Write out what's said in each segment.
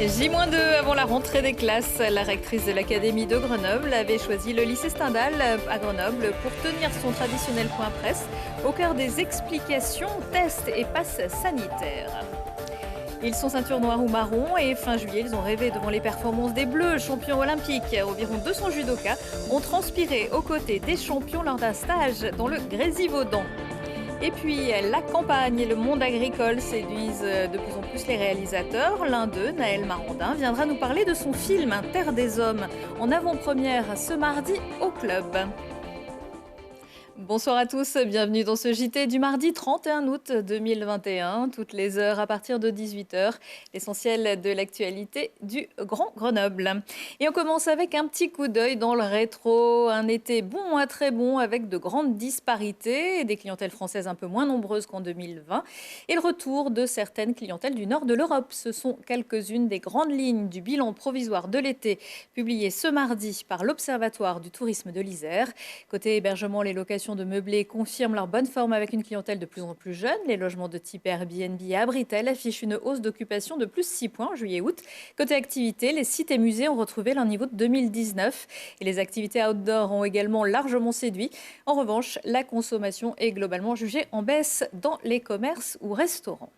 J-2 avant la rentrée des classes, la rectrice de l'Académie de Grenoble avait choisi le lycée Stendhal à Grenoble pour tenir son traditionnel point presse au cœur des explications, tests et passes sanitaires. Ils sont ceinture noire ou marron et fin juillet, ils ont rêvé devant les performances des Bleus, champions olympiques. Environ 200 judokas ont transpiré aux côtés des champions lors d'un stage dans le Grésivaudan. Et puis, la campagne et le monde agricole séduisent de plus en plus les réalisateurs. L'un d'eux, Naël Marandin, viendra nous parler de son film Terre des Hommes, en avant-première ce mardi au Club. Bonsoir à tous, bienvenue dans ce JT du mardi 31 août 2021, toutes les heures à partir de 18h, l'essentiel de l'actualité du Grand Grenoble. Et on commence avec un petit coup d'œil dans le rétro, un été bon à très bon avec de grandes disparités, des clientèles françaises un peu moins nombreuses qu'en 2020 et le retour de certaines clientèles du nord de l'Europe. Ce sont quelques-unes des grandes lignes du bilan provisoire de l'été publié ce mardi par l'Observatoire du tourisme de l'Isère. Côté hébergement, les locations de meublés confirment leur bonne forme avec une clientèle de plus en plus jeune. Les logements de type Airbnb et Abritel affichent une hausse d'occupation de plus 6 points en juillet-août. Côté activité, les sites et musées ont retrouvé leur niveau de 2019 et les activités outdoor ont également largement séduit. En revanche, la consommation est globalement jugée en baisse dans les commerces ou restaurants.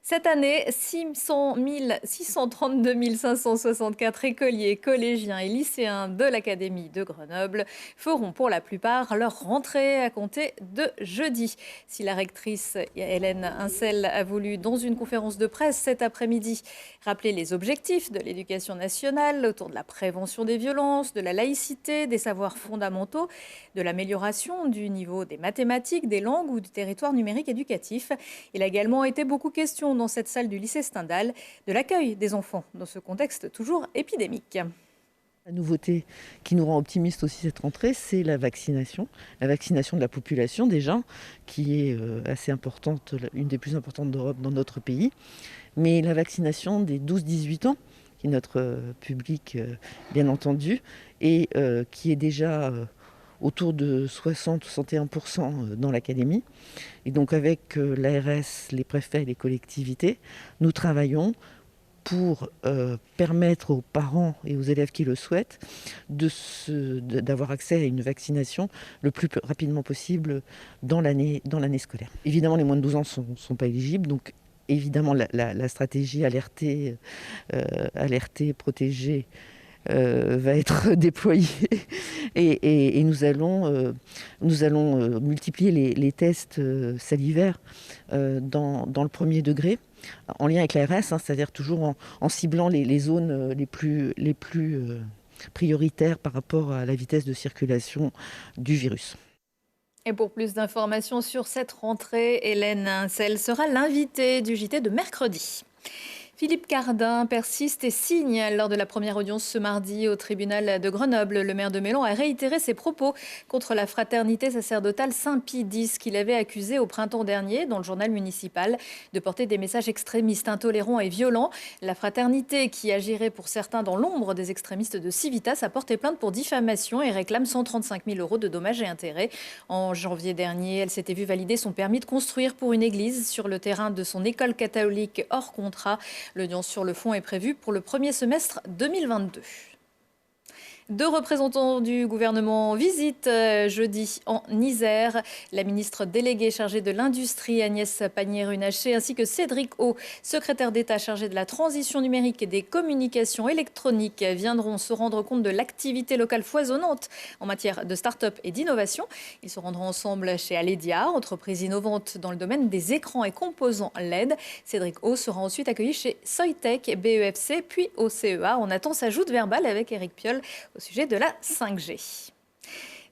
Cette année, 632 564 écoliers, collégiens et lycéens de l'Académie de Grenoble feront pour la plupart leur rentrée à compter de jeudi. Si la rectrice Hélène Incel a voulu, dans une conférence de presse cet après-midi, rappeler les objectifs de l'éducation nationale autour de la prévention des violences, de la laïcité, des savoirs fondamentaux, de l'amélioration du niveau des mathématiques, des langues ou du territoire numérique éducatif, il a également été beaucoup question dans cette salle du lycée Stendhal de l'accueil des enfants dans ce contexte toujours épidémique. La nouveauté qui nous rend optimistes aussi cette rentrée, c'est la vaccination de la population déjà, qui est assez importante, une des plus importantes d'Europe dans notre pays, mais la vaccination des 12-18 ans, qui est notre public bien entendu, et qui est déjà autour de 60-61% dans l'académie. Et donc avec l'ARS, les préfets et les collectivités, nous travaillons pour permettre aux parents et aux élèves qui le souhaitent d'avoir accès à une vaccination le plus rapidement possible dans l'année scolaire. Évidemment, les moins de 12 ans ne sont pas éligibles, donc évidemment la stratégie alerter, protéger va être déployée et nous allons multiplier les tests salivaires dans le premier degré en lien avec l'ARS, c'est-à-dire toujours en ciblant les zones les plus prioritaires par rapport à la vitesse de circulation du virus. Et pour plus d'informations sur cette rentrée, Hélène Incel sera l'invitée du JT de mercredi. Philippe Cardin persiste et signe lors de la première audience ce mardi au tribunal de Grenoble. Le maire de Mélan a réitéré ses propos contre la fraternité sacerdotale Saint-Pie X qu'il avait accusé au printemps dernier dans le journal municipal de porter des messages extrémistes, intolérants et violents. La fraternité, qui agirait pour certains dans l'ombre des extrémistes de Civitas, a porté plainte pour diffamation et réclame 135 000 € de dommages et intérêts. En janvier dernier, elle s'était vue valider son permis de construire pour une église sur le terrain de son école catholique hors contrat. L'audience sur le fond est prévue pour le premier semestre 2022. 2 représentants du gouvernement visitent jeudi en Isère. La ministre déléguée chargée de l'Industrie, Agnès Pannier-Runacher, ainsi que Cédric O, secrétaire d'État chargé de la transition numérique et des communications électroniques, viendront se rendre compte de l'activité locale foisonnante en matière de start-up et d'innovation. Ils se rendront ensemble chez Aledia, entreprise innovante dans le domaine des écrans et composants LED. Cédric O sera ensuite accueilli chez Soitec, BEFC, puis au CEA. On attend sa joute verbale avec Éric Piolle au sujet de la 5G.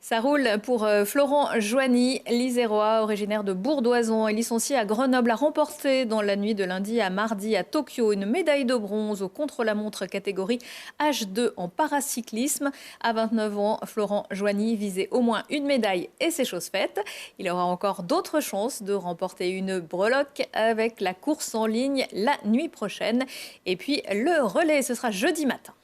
Ça roule pour Florent Joigny, l'Isérois, originaire de Bourdoisan et licencié à Grenoble, a remporté dans la nuit de lundi à mardi à Tokyo une médaille de bronze au contre-la-montre catégorie H2 en paracyclisme. À 29 ans, Florent Joigny visait au moins une médaille et c'est chose faite. Il aura encore d'autres chances de remporter une breloque avec la course en ligne la nuit prochaine. Et puis le relais, ce sera jeudi matin.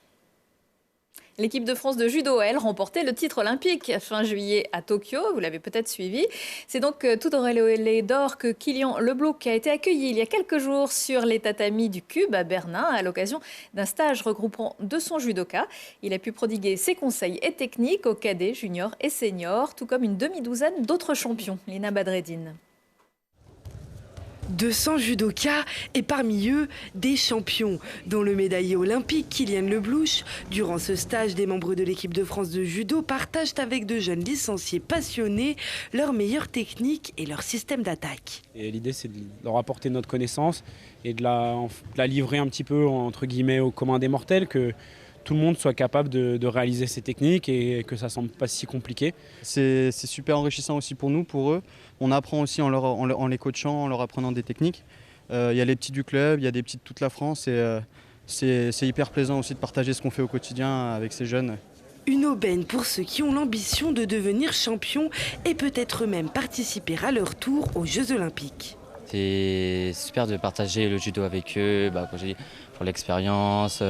L'équipe de France de judo, elle, remportait le titre olympique fin juillet à Tokyo. Vous l'avez peut-être suivi. C'est donc tout auréolé d'or que Kilian Leblouc a été accueilli il y a quelques jours sur les tatamis du Cube à Bernin à l'occasion d'un stage regroupant 200 judokas. Il a pu prodiguer ses conseils et techniques aux cadets, juniors et seniors, tout comme une demi-douzaine d'autres champions. Lina Badreddine. 200 judokas et parmi eux, des champions, dont le médaillé olympique Kilian Leblouch. Durant ce stage, des membres de l'équipe de France de judo partagent avec de jeunes licenciés passionnés leurs meilleures techniques et leur système d'attaque. Et l'idée, c'est de leur apporter notre connaissance et de la livrer un petit peu, entre guillemets, au commun des mortels, que tout le monde soit capable de réaliser ces techniques et que ça ne semble pas si compliqué. C'est super enrichissant aussi pour nous, pour eux. On apprend aussi en les coachant, en leur apprenant des techniques. Il y a les petits du club, il y a des petits de toute la France. Et c'est hyper plaisant aussi de partager ce qu'on fait au quotidien avec ces jeunes. Une aubaine pour ceux qui ont l'ambition de devenir champions et peut-être même participer à leur tour aux Jeux Olympiques. C'est super de partager le judo avec eux, comme j'ai dit, pour l'expérience.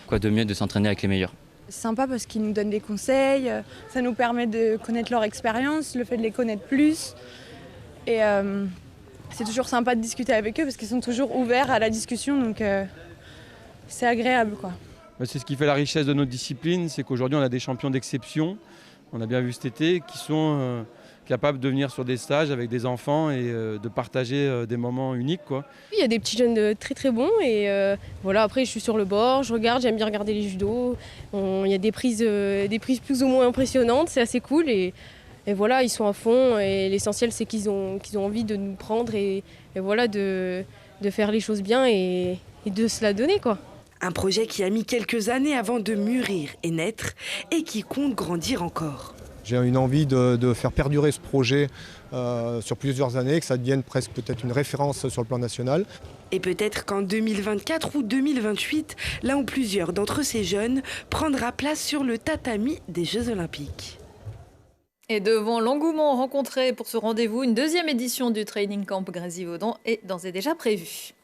Quoi de mieux de s'entraîner avec les meilleurs. C'est sympa parce qu'ils nous donnent des conseils, ça nous permet de connaître leur expérience, le fait de les connaître plus. Et c'est toujours sympa de discuter avec eux parce qu'ils sont toujours ouverts à la discussion, donc c'est agréable, quoi. C'est ce qui fait la richesse de notre discipline, c'est qu'aujourd'hui on a des champions d'exception, on a bien vu cet été, qui sont capables de venir sur des stages avec des enfants et de partager des moments uniques, quoi. Il y a des petits jeunes très très bons et voilà, après je suis sur le bord, je regarde, j'aime bien regarder les judos. Il y a des prises plus ou moins impressionnantes, c'est assez cool et voilà, ils sont à fond et l'essentiel c'est qu'ils ont envie de nous prendre et voilà, de faire les choses bien et de se la donner, quoi. Un projet qui a mis quelques années avant de mûrir et naître et qui compte grandir encore. J'ai une envie de faire perdurer ce projet sur plusieurs années, que ça devienne presque peut-être une référence sur le plan national. Et peut-être qu'en 2024 ou 2028, l'un ou plusieurs d'entre ces jeunes prendra place sur le tatami des Jeux Olympiques. Et devant l'engouement rencontré pour ce rendez-vous, une deuxième édition du Training Camp Grésivaudan est d'ores et déjà prévue.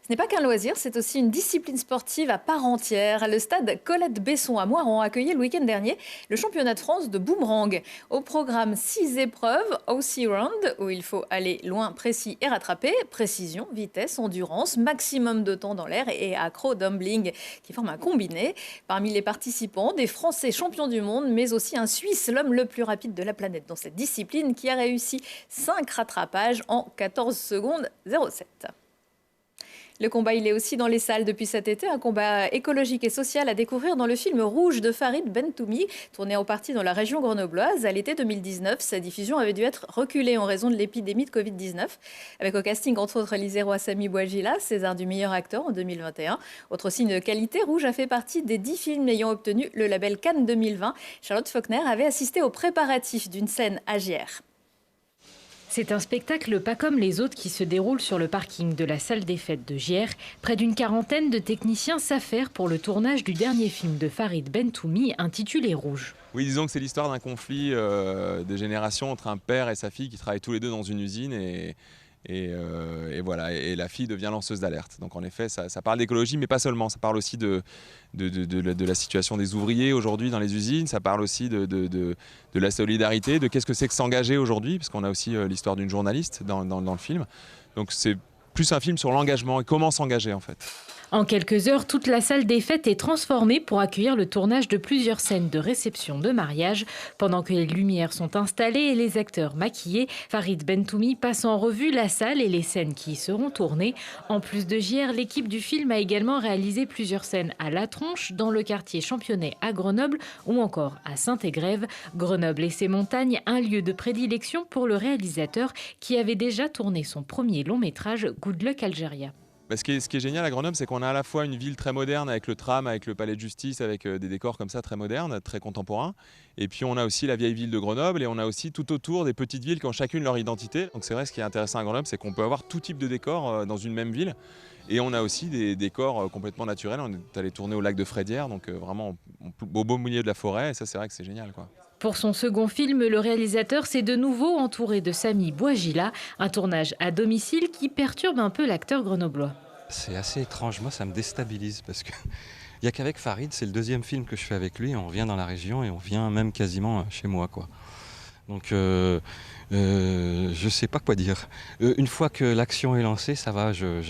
Ce n'est pas qu'un loisir, c'est aussi une discipline sportive à part entière. Le stade Colette-Besson à Moirans a accueilli le week-end dernier le championnat de France de boomerang. Au programme 6 épreuves, OC Round, où il faut aller loin, précis et rattraper, précision, vitesse, endurance, maximum de temps dans l'air et acro dumbling qui forment un combiné. Parmi les participants, des Français champions du monde, mais aussi un Suisse, l'homme le plus rapide de la planète dans cette discipline, qui a réussi 5 rattrapages en 14 secondes 07. Le combat, il est aussi dans les salles depuis cet été, un combat écologique et social à découvrir dans le film Rouge de Farid Bentoumi, tourné en partie dans la région grenobloise. À l'été 2019, sa diffusion avait dû être reculée en raison de l'épidémie de Covid-19, avec au casting entre autres l'Isérois Sami Bouajila, César du meilleur acteur en 2021. Autre signe de qualité, Rouge a fait partie des 10 films ayant obtenu le label Cannes 2020. Charlotte Faulkner avait assisté aux préparatifs d'une scène à Gières. C'est un spectacle pas comme les autres qui se déroule sur le parking de la salle des fêtes de Gières. Près d'une quarantaine de techniciens s'affairent pour le tournage du dernier film de Farid Bentoumi intitulé Rouge. Oui, disons que c'est l'histoire d'un conflit de génération entre un père et sa fille qui travaillent tous les deux dans une usine et voilà, et la fille devient lanceuse d'alerte. Donc en effet, ça parle d'écologie, mais pas seulement. Ça parle aussi de la situation des ouvriers aujourd'hui dans les usines. Ça parle aussi de la solidarité, de qu'est-ce que c'est que s'engager aujourd'hui, parce qu'on a aussi l'histoire d'une journaliste dans le film. Donc c'est plus un film sur l'engagement et comment s'engager en fait. En quelques heures, toute la salle des fêtes est transformée pour accueillir le tournage de plusieurs scènes de réception de mariage. Pendant que les lumières sont installées et les acteurs maquillés, Farid Bentoumi passe en revue la salle et les scènes qui y seront tournées. En plus de Gières, l'équipe du film a également réalisé plusieurs scènes à La Tronche, dans le quartier Championnet à Grenoble ou encore à Saint-Égrève. Grenoble et ses montagnes, un lieu de prédilection pour le réalisateur qui avait déjà tourné son premier long métrage Good Luck Algeria. Ce qui est génial à Grenoble, c'est qu'on a à la fois une ville très moderne avec le tram, avec le palais de justice, avec des décors comme ça très modernes, très contemporains. Et puis on a aussi la vieille ville de Grenoble et on a aussi tout autour des petites villes qui ont chacune leur identité. Donc c'est vrai, ce qui est intéressant à Grenoble, c'est qu'on peut avoir tout type de décors dans une même ville. Et on a aussi des décors complètement naturels. On est allé tourner au lac de Frédière, donc vraiment au beau milieu de la forêt. Et ça, c'est vrai que c'est génial, quoi. Pour son second film, le réalisateur s'est de nouveau entouré de Sami Bouajila, un tournage à domicile qui perturbe un peu l'acteur grenoblois. C'est assez étrange, moi ça me déstabilise parce que Il n'y a qu'avec Farid, c'est le deuxième film que je fais avec lui. On vient dans la région et on vient même quasiment chez moi, quoi. Donc je sais pas quoi dire. Une fois que l'action est lancée, ça va, je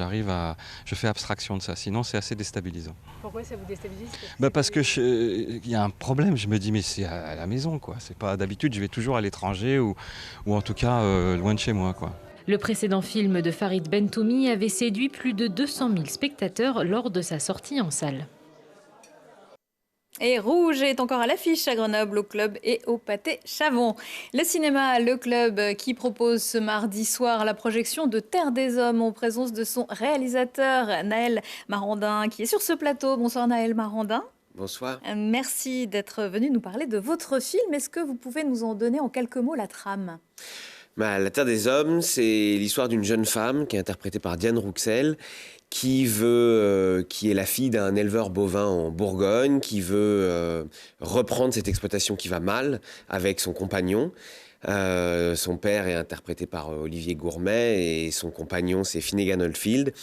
fais abstraction de ça. Sinon, c'est assez déstabilisant. Pourquoi ça vous déstabilise? Parce que il y a un problème. Je me dis mais c'est à la maison, quoi. C'est pas d'habitude. Je vais toujours à l'étranger ou en tout cas loin de chez moi, quoi. Le précédent film de Farid Bentoumi avait séduit plus de 200 000 spectateurs lors de sa sortie en salle. Et Rouge est encore à l'affiche à Grenoble, au Club et au Pâté Chavon. Le cinéma Le Club qui propose ce mardi soir la projection de Terre des Hommes en présence de son réalisateur Naël Marandin qui est sur ce plateau. Bonsoir Naël Marandin. Bonsoir. Merci d'être venu nous parler de votre film. Est-ce que vous pouvez nous en donner en quelques mots la trame ? La Terre des Hommes, c'est l'histoire d'une jeune femme qui est interprétée par Diane Rouxel, qui est la fille d'un éleveur bovin en Bourgogne, qui veut reprendre cette exploitation qui va mal avec son compagnon. Son père est interprété par Olivier Gourmet et son compagnon c'est Finnegan Oldfield.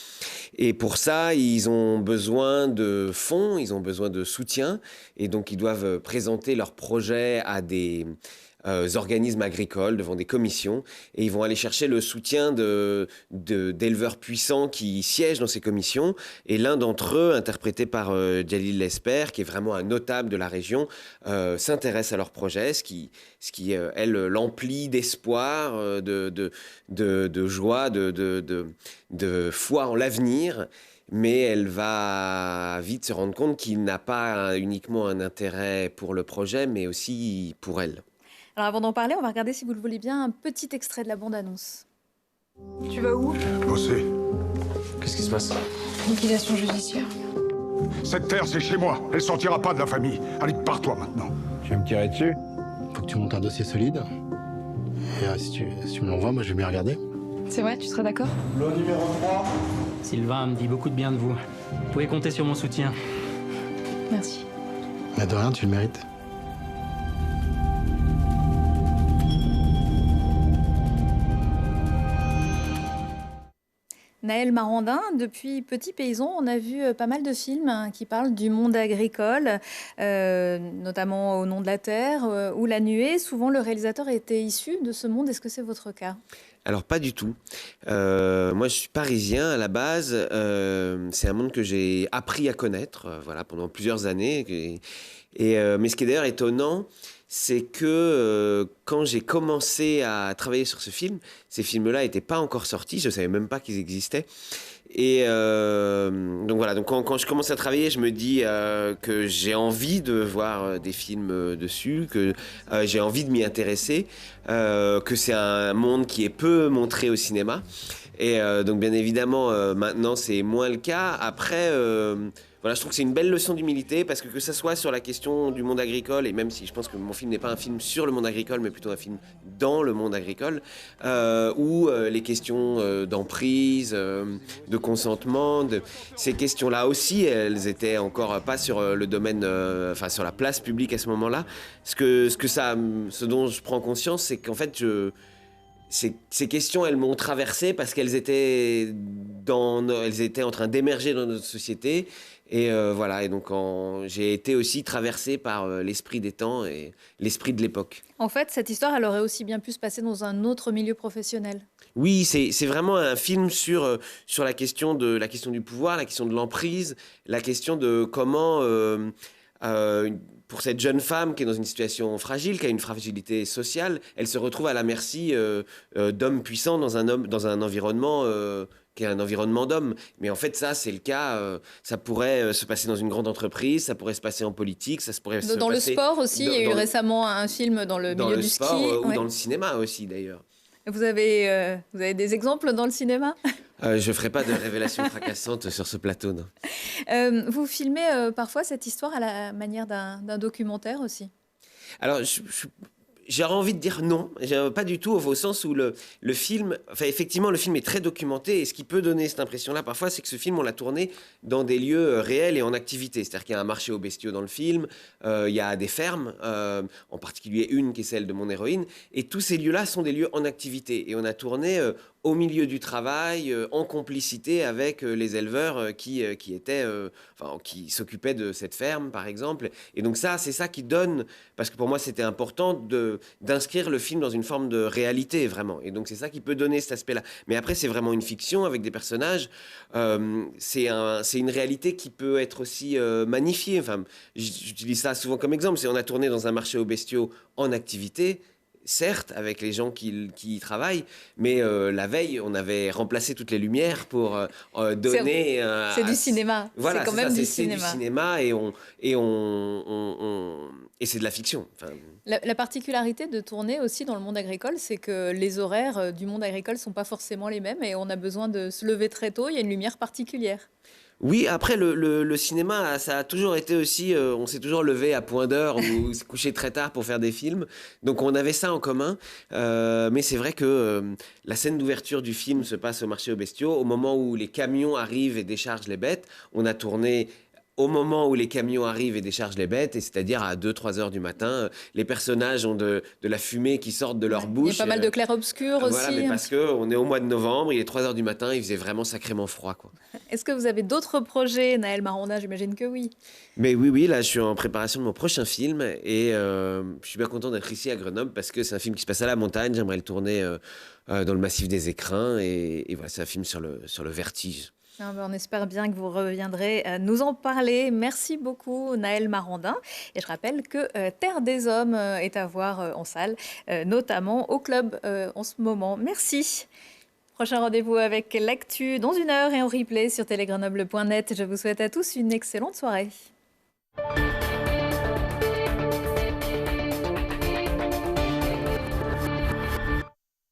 Et pour ça, ils ont besoin de fonds, ils ont besoin de soutien et donc ils doivent présenter leur projet à des organismes agricoles devant des commissions et ils vont aller chercher le soutien d'éleveurs puissants qui siègent dans ces commissions et l'un d'entre eux, interprété par Djalil Lesper, qui est vraiment un notable de la région, s'intéresse à leur projet, ce qui elle l'emplit d'espoir, de joie, de foi en l'avenir. Mais elle va vite se rendre compte qu'il n'a pas uniquement un intérêt pour le projet, mais aussi pour elle. Alors avant d'en parler, on va regarder, si vous le voulez bien, un petit extrait de la bande-annonce. Tu vas où? Bosser. Qu'est-ce qui se passe? Liquidation judiciaire. Cette terre, c'est chez moi. Elle sortira pas de la famille. Allez, pars-toi maintenant. Tu veux me tirer dessus? Faut que tu montes un dossier solide. Et si tu me l'envoies, moi je vais bien regarder. C'est vrai, tu seras d'accord? Le numéro 3. Sylvain me dit beaucoup de bien de vous. Vous pouvez compter sur mon soutien. Merci. Mais de rien, tu le mérites. Naël Marandin, depuis Petit Paysan, on a vu pas mal de films qui parlent du monde agricole, notamment Au nom de la terre ou La nuée. Souvent, le réalisateur était issu de ce monde. Est-ce que c'est votre cas ? Alors pas du tout. Moi je suis parisien à la base. C'est un monde que j'ai appris à connaître pendant plusieurs années. Mais ce qui est d'ailleurs étonnant, c'est que quand j'ai commencé à travailler sur ce film, ces films-là n'étaient pas encore sortis, je ne savais même pas qu'ils existaient. Et donc quand je commence à travailler, je me dis que j'ai envie de voir des films dessus, que j'ai envie de m'y intéresser, que c'est un monde qui est peu montré au cinéma. Et donc bien évidemment, maintenant c'est moins le cas. Après... je trouve que c'est une belle leçon d'humilité parce que ça soit sur la question du monde agricole, et même si je pense que mon film n'est pas un film sur le monde agricole, mais plutôt un film dans le monde agricole, ou les questions d'emprise, de consentement, ces questions-là aussi, elles étaient encore pas sur le domaine, sur la place publique à ce moment-là. Ce dont je prends conscience, c'est qu'en fait, ces questions, elles m'ont traversé parce qu'elles étaient en train d'émerger dans notre société. Et et donc j'ai été aussi traversé par l'esprit des temps et l'esprit de l'époque. En fait, cette histoire, elle aurait aussi bien pu se passer dans un autre milieu professionnel. Oui, c'est vraiment un film sur la question du pouvoir, la question de l'emprise, la question de comment, pour cette jeune femme qui est dans une situation fragile, qui a une fragilité sociale, elle se retrouve à la merci d'hommes puissants dans un environnement... qui est un environnement d'hommes. Mais en fait, ça, c'est le cas. Ça pourrait se passer dans une grande entreprise, ça pourrait se passer en politique, ça se pourrait se passer... Dans le sport aussi, il y a eu récemment un film dans le milieu du ski. Dans le sport ou dans le cinéma aussi, d'ailleurs. Vous avez des exemples dans le cinéma ? Je ne ferai pas de révélations fracassantes sur ce plateau, non. Vous filmez parfois cette histoire à la manière d'un documentaire aussi ? Alors, J'aurais envie de dire non, pas du tout, au sens où le film, enfin effectivement le film est très documenté et ce qui peut donner cette impression-là parfois, c'est que ce film on l'a tourné dans des lieux réels et en activité. C'est-à-dire qu'il y a un marché aux bestiaux dans le film, il y a des fermes, en particulier une qui est celle de mon héroïne, et tous ces lieux-là sont des lieux en activité. Et on a tourné au milieu du travail, en complicité avec les éleveurs qui s'occupaient de cette ferme, par exemple. Et donc ça, c'est ça qui donne, parce que pour moi c'était important d'inscrire le film dans une forme de réalité, vraiment. Et donc c'est ça qui peut donner cet aspect-là. Mais après, c'est vraiment une fiction avec des personnages. C'est une réalité qui peut être aussi magnifiée. Enfin, j'utilise ça souvent comme exemple. On a tourné dans un marché aux bestiaux en activité, certes, avec les gens qui y travaillent, mais la veille, on avait remplacé toutes les lumières pour donner... C'est du cinéma. Voilà, c'est quand même du cinéma. C'est du cinéma et c'est de la fiction. Enfin, la particularité de tourner aussi dans le monde agricole, c'est que les horaires du monde agricole ne sont pas forcément les mêmes et on a besoin de se lever très tôt. Il y a une lumière particulière. oui, après, le cinéma, ça a toujours été aussi... on s'est toujours levé à point d'heure ou se coucher très tard pour faire des films. Donc, on avait ça en commun. Mais c'est vrai que la scène d'ouverture du film se passe au marché aux bestiaux. Au moment où les camions arrivent et déchargent les bêtes, on a tourné... Au moment où les camions arrivent et déchargent les bêtes, et c'est-à-dire à 2-3 heures du matin, les personnages ont de la fumée qui sort de leur bouche. Il y a pas mal de clair-obscur aussi. Voilà, mais parce qu'on est au mois de novembre, il est 3 heures du matin, il faisait vraiment sacrément froid, quoi. Est-ce que vous avez d'autres projets, Naël Marondin? J'imagine que oui. Mais oui, là, je suis en préparation de mon prochain film, et je suis bien content d'être ici à Grenoble, parce que c'est un film qui se passe à la montagne, j'aimerais le tourner dans le massif des Écrins, et voilà, c'est un film sur le vertige. On espère bien que vous reviendrez nous en parler. Merci beaucoup, Naël Marondin. Et je rappelle que Terre des Hommes est à voir en salle, notamment au club en ce moment. Merci. Prochain rendez-vous avec l'actu dans 1 heure et en replay sur télégrenoble.net. Je vous souhaite à tous une excellente soirée.